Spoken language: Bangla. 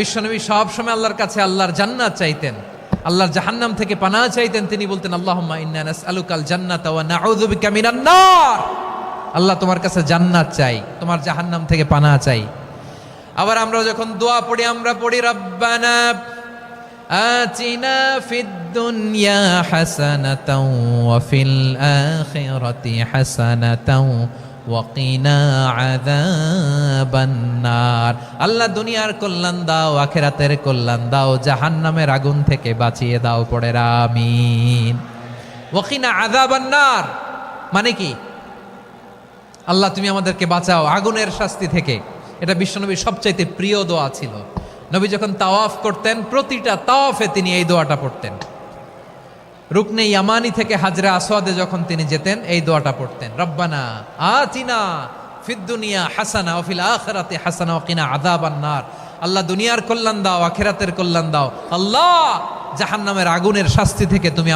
বিশ্বনবী সব সময় আল্লাহর কাছে আল্লাহর জান্নাত চাইতেন, আল্লাহর জাহান্নাম থেকে পানাহ চাইতেন। তিনি বলতেন আল্লাহুম্মা ইন্না নাসআলুকাল জান্নাতা ওয়া নাউযু বিকা মিনান নার। আল্লাহ তোমার কাছে জান্নাত চাই, তোমার জাহান্নাম থেকে পানাহ চাই। আবার আমরা যখন দোয়া পড়ি আমরা পড়ি রব্বানা আতিনা ফিদ দুনিয়া হাসানাতাও ওয়া ফিল আখিরাতি হাসানাতাও ওয়া কিনা আযাবান নার। আল্লাহ দুনিয়ার কল্যাণ দাও, আখিরাতের কল্যাণ দাও, জাহান্নামের আগুন থেকে বাঁচিয়ে দাও। পড়ে আমিন। ওয়া কিনা আযাবান নার মানে কি? আল্লাহ তুমি আমাদেরকে বাঁচাও আগুনের শাস্তি থেকে। এটা বিশ্বনবীর সবচাইতে প্রিয় দোয়া ছিল। নবী যখন তাওয়াফ করতেন প্রতিটা তাওয়াফে তিনি এই দোয়াটা পড়তেন। রুকনে ইয়ামানি থেকে হাজরে আসওয়াদে যখন তিনি যেতেন এই দোয়াটা পড়তেন, রব্বানা আতিনা ফিদ দুনিয়া হাসানা ওয়া ফিল আখিরাতি হাসানা ওয়া কিনা আযাবান নার। আল্লাহ দুনিয়ার কল্যাণ দাও, আখিরাতের কল্যাণ দাও। আল্লাহ জাহান্নামের আগুনের শাস্তি থেকে তুমি